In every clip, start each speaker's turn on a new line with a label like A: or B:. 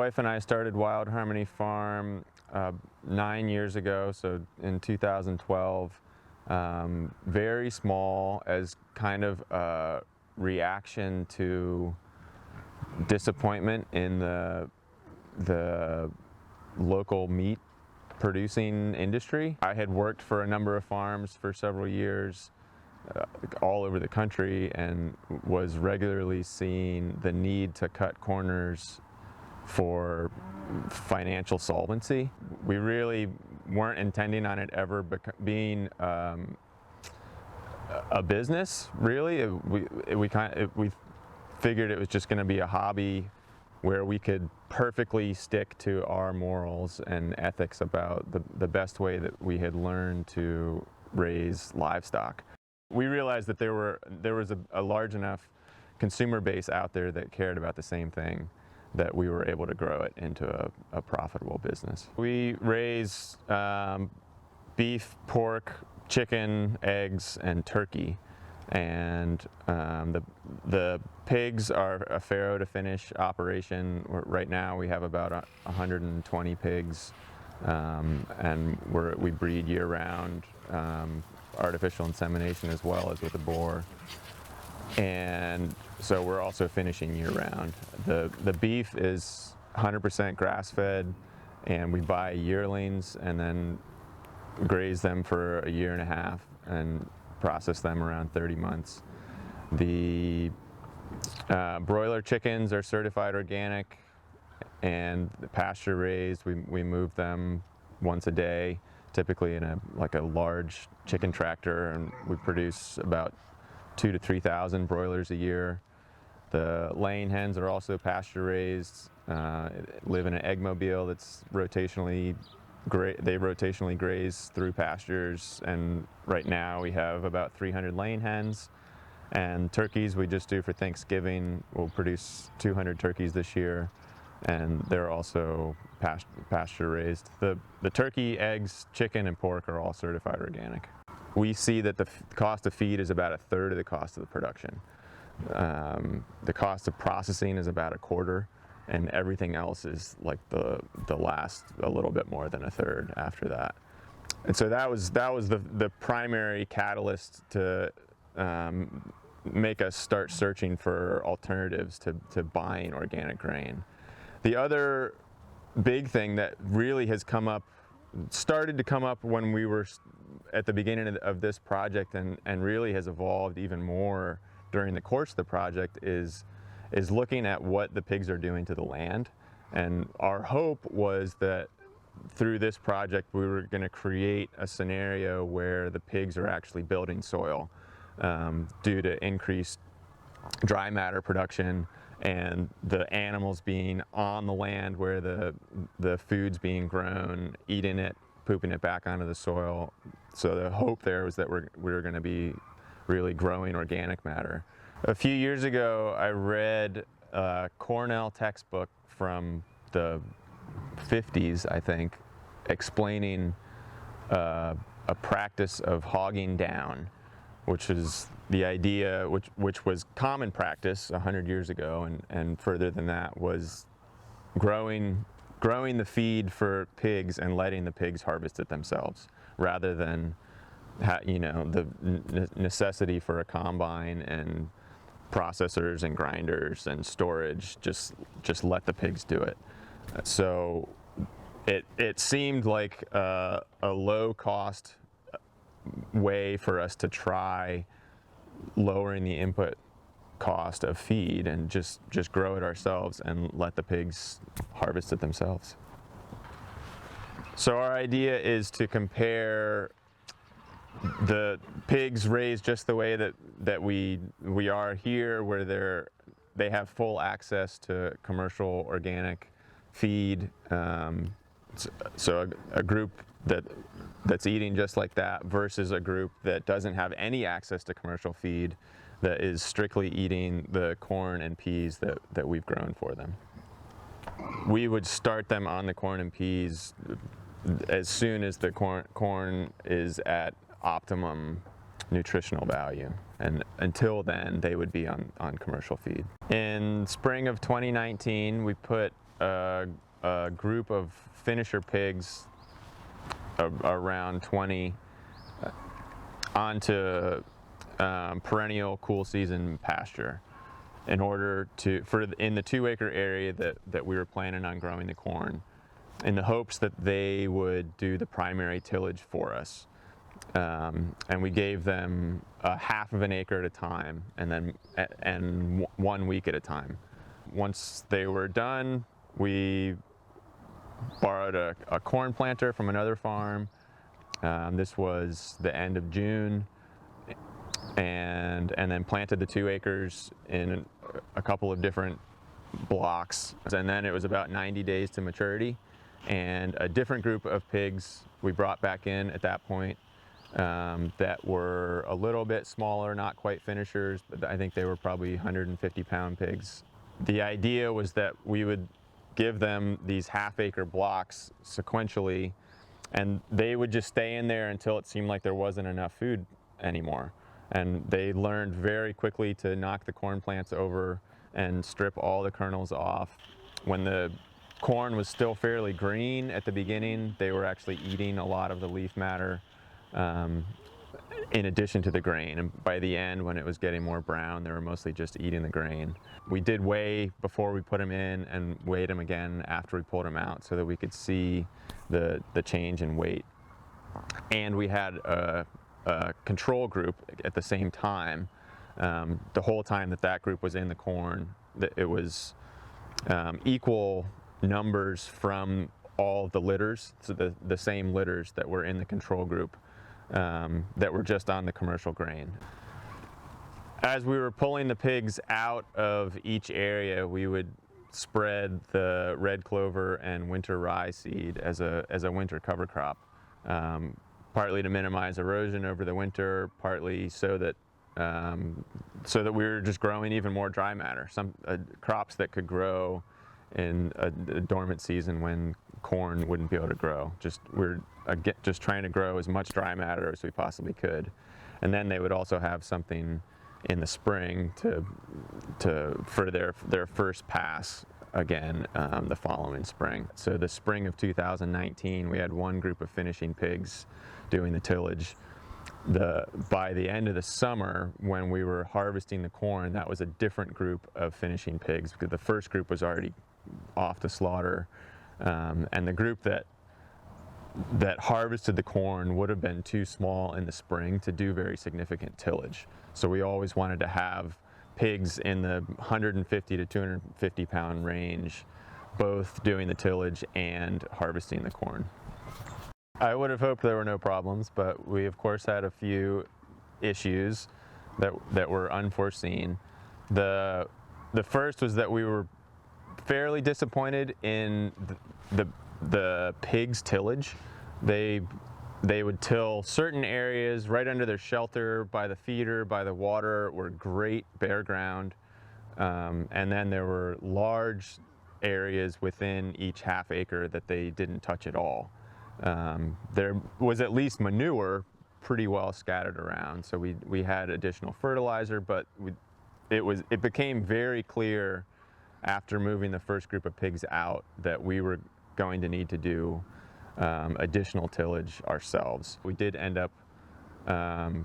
A: wife and I started Wild Harmony Farm 9 years ago, so in 2012. Very small, as kind of a reaction to disappointment in the local meat producing industry. I had worked for a number of farms for several years all over the country and was regularly seeing the need to cut corners for financial solvency. We really weren't intending on it ever being a business, really. We figured it was just going to be a hobby where we could perfectly stick to our morals and ethics about the best way that we had learned to raise livestock. We realized that there was a large enough consumer base out there that cared about the same thing, that we were able to grow it into a profitable business. We raise beef, pork, chicken, eggs, and turkey. And the pigs are a farrow to finish operation. Right now we have about 120 pigs, and we breed year round, artificial insemination as well as with a boar. And so we're also finishing year round. The beef is 100% grass fed, and we buy yearlings and then graze them for a year and a half and process them around 30 months. The broiler chickens are certified organic and pasture raised. We move them once a day, typically in a large chicken tractor, and we produce about 2,000 to 3,000 broilers a year. The laying hens are also pasture raised, live in an eggmobile that's rotationally graze through pastures, and right now we have about 300 laying hens. And turkeys we just do for Thanksgiving. We'll produce 200 turkeys this year, and they're also pasture raised. The turkey, eggs, chicken, and pork are all certified organic. We see that the cost of feed is about a third of the cost of the production. The cost of processing is about a quarter, and everything else is like the last a little bit more than a third after that. And so that was the primary catalyst to make us start searching for alternatives to buying organic grain. The other big thing that really has started to come up when we were at the beginning of this project, and really has evolved even more during the course of the project, is looking at what the pigs are doing to the land. And our hope was that through this project we were going to create a scenario where the pigs are actually building soil due to increased dry matter production and the animals being on the land where the food's being grown, eating it, pooping it back onto the soil. So the hope there was that we were going to be really growing organic matter. A few years ago I read a Cornell textbook from the 50s, I think, explaining a practice of hogging down, which is the idea, which was common practice 100 years ago, and further than that, was growing the feed for pigs and letting the pigs harvest it themselves, rather than the necessity for a combine and processors and grinders and storage. Just let the pigs do it. So it seemed like a low cost way for us to try lowering the input cost of feed and just grow it ourselves and let the pigs harvest it themselves. So our idea is to compare the pigs raised just the way that we are here, where they have full access to commercial organic feed. So a group that's eating just like that versus a group that doesn't have any access to commercial feed, that is strictly eating the corn and peas that we've grown for them. We would start them on the corn and peas as soon as the corn is at optimum nutritional value, and until then they would be on commercial feed. In spring of 2019 we put a group of finisher pigs, around 20, onto perennial cool season pasture in order to, in the 2-acre area that we were planning on growing the corn, in the hopes that they would do the primary tillage for us. And we gave them half of an acre at a time, and 1 week at a time. Once they were done, we borrowed a corn planter from another farm. This was the end of June, and then planted the 2 acres in a couple of different blocks. And then it was about 90 days to maturity, and a different group of pigs we brought back in at that point, that were a little bit smaller, not quite finishers, but I think they were probably 150-pound pigs. The idea was that we would give them these half-acre blocks sequentially, and they would just stay in there until it seemed like there wasn't enough food anymore. And they learned very quickly to knock the corn plants over and strip all the kernels off. When the corn was still fairly green at the beginning, they were actually eating a lot of the leaf matter, in addition to the grain. And by the end, when it was getting more brown, they were mostly just eating the grain. We did weigh before we put them in, and weighed them again after we pulled them out, so that we could see the change in weight. And we had a control group at the same time. The whole time that group was in the corn, it was equal numbers from all the litters, so the same litters that were in the control group, that were just on the commercial grain. As we were pulling the pigs out of each area, we would spread the red clover and winter rye seed as a winter cover crop, partly to minimize erosion over the winter, partly so that we were just growing even more dry matter, some crops that could grow in a dormant season when corn wouldn't be able to grow. We're just trying to grow as much dry matter as we possibly could. And then they would also have something in the spring for their first pass again, the following spring. So the spring of 2019, we had one group of finishing pigs doing the tillage. By the end of the summer, when we were harvesting the corn, that was a different group of finishing pigs, because the first group was already off to slaughter, and the group that harvested the corn would have been too small in the spring to do very significant tillage. So we always wanted to have pigs in the 150 to 250 pound range, both doing the tillage and harvesting the corn. I would have hoped there were no problems, but we of course had a few issues that were unforeseen. The first was that we were fairly disappointed in the pigs' tillage. They would till certain areas right under their shelter, by the feeder, by the water, were great bare ground, and then there were large areas within each half acre that they didn't touch at all. There was at least manure pretty well scattered around, so we had additional fertilizer, but it became very clear after moving the first group of pigs out that we were going to need to do additional tillage ourselves. We did end up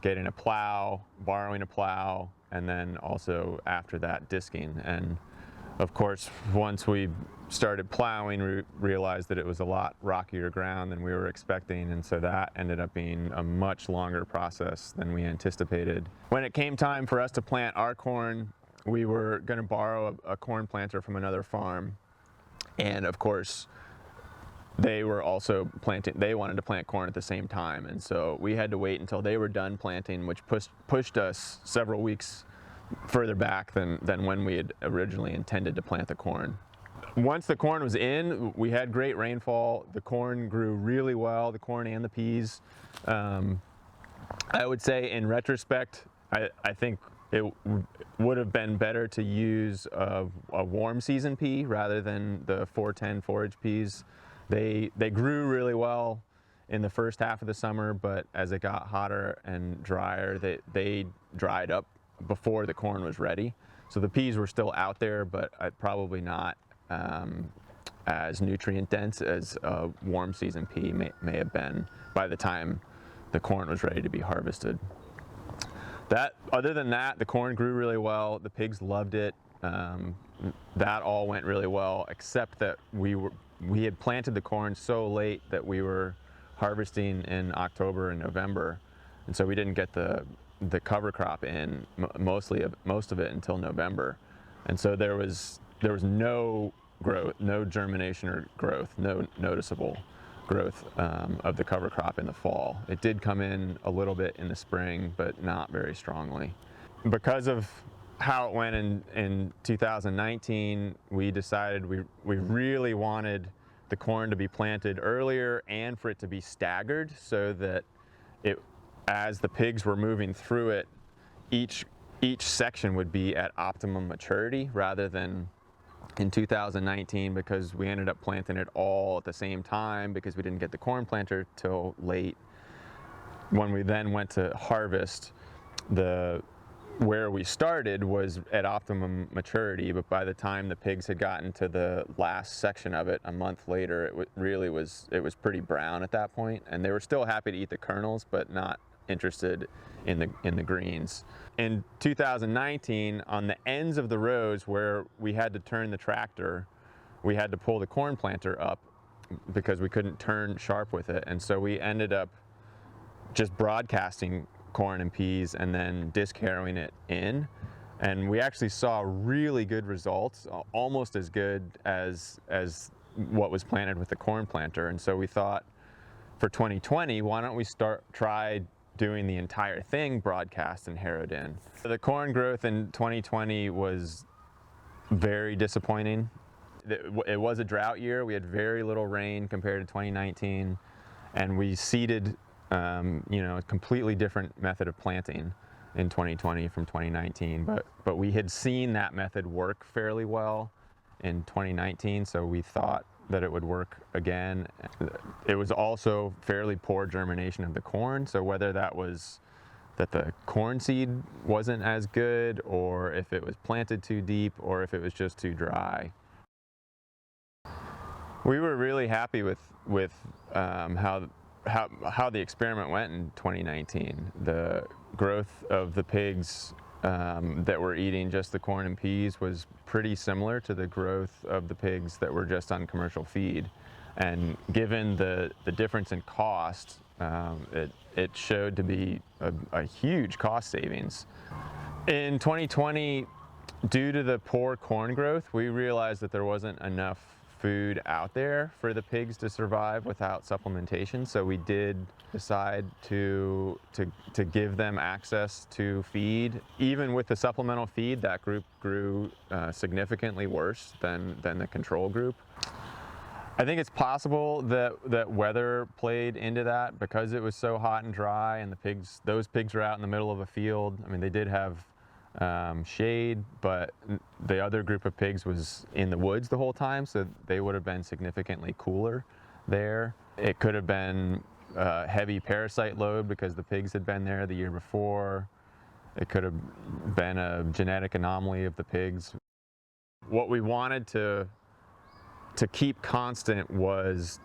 A: getting a plow, borrowing a plow, and then also after that disking. And of course, once we started plowing, we realized that it was a lot rockier ground than we were expecting, and so that ended up being a much longer process than we anticipated. When it came time for us to plant our corn, we were going to borrow a corn planter from another farm, and of course they were also planting. They wanted to plant corn at the same time, and so we had to wait until they were done planting, which pushed us several weeks further back than when we had originally intended to plant the corn. Once the corn was in, we had great rainfall. The corn grew really well, the corn and the peas. I would say in retrospect, I think it would have been better to use a warm season pea rather than the 410 forage peas. They grew really well in the first half of the summer, but as it got hotter and drier, they dried up before the corn was ready. So the peas were still out there, but probably not as nutrient dense as a warm season pea may have been by the time the corn was ready to be harvested. Other than that, the corn grew really well. The pigs loved it. That all went really well, except that we had planted the corn so late that we were harvesting in October and November, and so we didn't get the cover crop in most of it until November, and so there was no growth, no germination or growth, no noticeable growth of the cover crop in the fall. It did come in a little bit in the spring, but not very strongly. Because of how it went in 2019, we decided we really wanted the corn to be planted earlier and for it to be staggered, so that as the pigs were moving through it, each section would be at optimum maturity, rather than in 2019, because we ended up planting it all at the same time because we didn't get the corn planter till late. When we then went to harvest, where we started was at optimum maturity, but by the time the pigs had gotten to the last section of it a month later, it was pretty brown at that point, and they were still happy to eat the kernels, but not interested in the greens. In 2019, on the ends of the rows where we had to turn the tractor, we had to pull the corn planter up because we couldn't turn sharp with it, and so we ended up just broadcasting corn and peas and then disc harrowing it in, and we actually saw really good results, almost as good as what was planted with the corn planter. And so we thought, for 2020, why don't we try doing the entire thing broadcast and harrowed in. The corn growth in 2020 was very disappointing. It was a drought year. We had very little rain compared to 2019, and we seeded a completely different method of planting in 2020 from 2019, but we had seen that method work fairly well in 2019, so we thought that it would work again. It was also fairly poor germination of the corn, so whether that was that the corn seed wasn't as good, or if it was planted too deep, or if it was just too dry. We were really happy with how the experiment went in 2019. The growth of the pigs that were eating just the corn and peas was pretty similar to the growth of the pigs that were just on commercial feed. And given the difference in cost, it showed to be a huge cost savings. In 2020, due to the poor corn growth, we realized that there wasn't enough food out there for the pigs to survive without supplementation, so we did decide to give them access to feed. Even with the supplemental feed, that group grew significantly worse than the control group. I think it's possible that weather played into that, because it was so hot and dry, and those pigs were out in the middle of a field. I mean, they did have shade, but the other group of pigs was in the woods the whole time, so they would have been significantly cooler there. It could have been a heavy parasite load because the pigs had been there the year before. It could have been a genetic anomaly of the pigs. What we wanted to keep constant was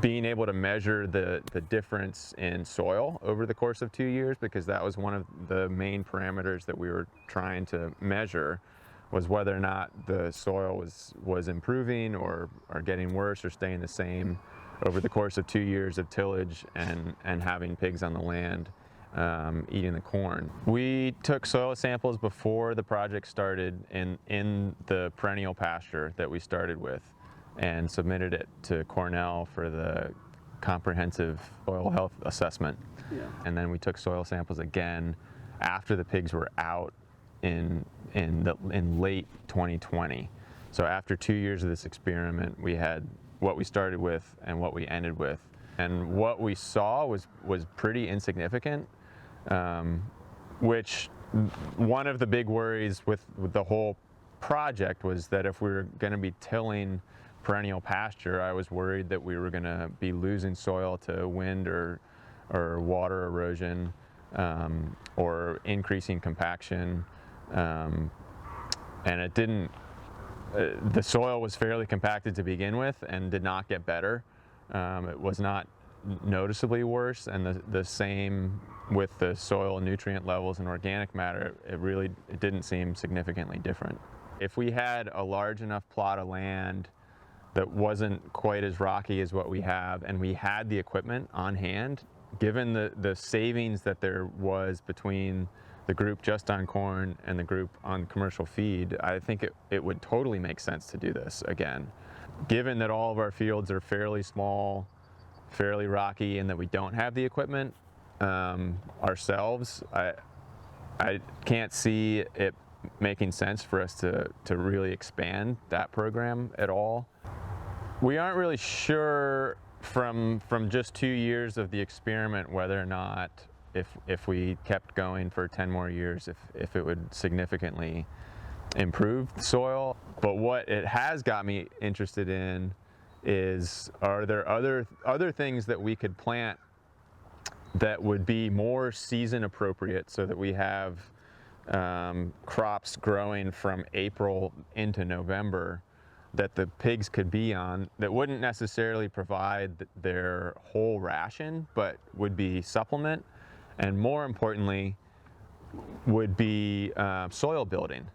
A: being able to measure the difference in soil over the course of 2 years, because that was one of the main parameters that we were trying to measure, was whether or not the soil was improving or getting worse or staying the same over the course of 2 years of tillage and having pigs on the land eating the corn. We took soil samples before the project started in the perennial pasture that we started with, and submitted it to Cornell for the comprehensive soil health assessment. Yeah. And then we took soil samples again after the pigs were out in late 2020. So after 2 years of this experiment, we had what we started with and what we ended with. And what we saw was pretty insignificant, which one of the big worries with the whole project was that if we were going to be tilling perennial pasture, I was worried that we were going to be losing soil to wind or water erosion, or increasing compaction, and it didn't the soil was fairly compacted to begin with and did not get better. It was not noticeably worse, and the same with the soil nutrient levels and organic matter. It didn't seem significantly different. If we had a large enough plot of land that wasn't quite as rocky as what we have, and we had the equipment on hand, given the savings that there was between the group just on corn and the group on commercial feed, I think it would totally make sense to do this again. Given that all of our fields are fairly small, fairly rocky, and that we don't have the equipment ourselves, I can't see it making sense for us to really expand that program at all. We aren't really sure from just 2 years of the experiment whether or not, if we kept going for 10 more years, if it would significantly improve the soil. But what it has got me interested in is, are there other things that we could plant that would be more season appropriate, so that we have crops growing from April into November that the pigs could be on, that wouldn't necessarily provide their whole ration, but would be supplement, and more importantly would be soil building.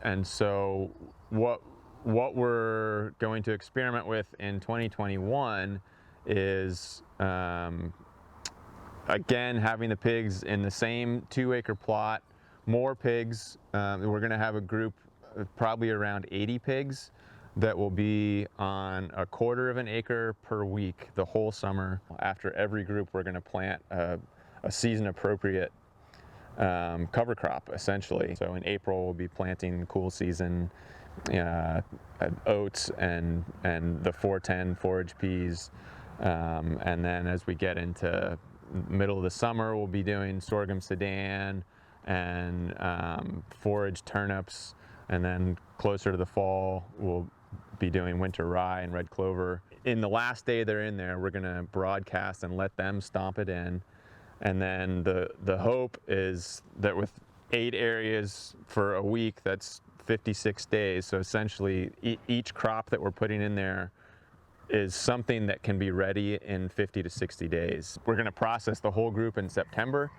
A: And so what we're going to experiment with in 2021 is again having the pigs in the same 2-acre plot, more pigs. We're going to have a group of probably around 80 pigs that will be on 1/4 of an acre per week the whole summer. After every group, we're going to plant a season appropriate cover crop, essentially. So in April, we'll be planting cool season oats and the 410 forage peas. And then as we get into middle of the summer, we'll be doing sorghum sudan and forage turnips. And then closer to the fall, we'll be doing winter rye and red clover. In the last day they're in there, we're going to broadcast and let them stomp it in. And then the hope is that with 8 areas for a week, that's 56 days. So essentially each crop that we're putting in there is something that can be ready in 50 to 60 days. We're going to process the whole group in September.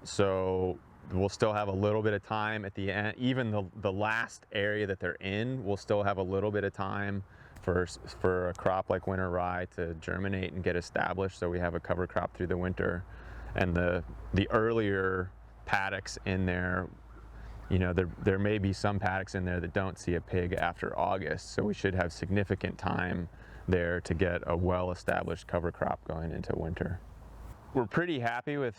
A: So we'll still have a little bit of time at the end. Even the last area that they're in, we'll still have a little bit of time for a crop like winter rye to germinate and get established, so we have a cover crop through the winter. And the earlier paddocks in there, there may be some paddocks in there that don't see a pig after August, so we should have significant time there to get a well-established cover crop going into winter. We're pretty happy with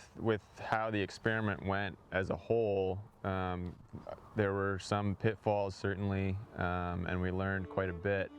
A: how the experiment went as a whole. There were some pitfalls, certainly, and we learned quite a bit.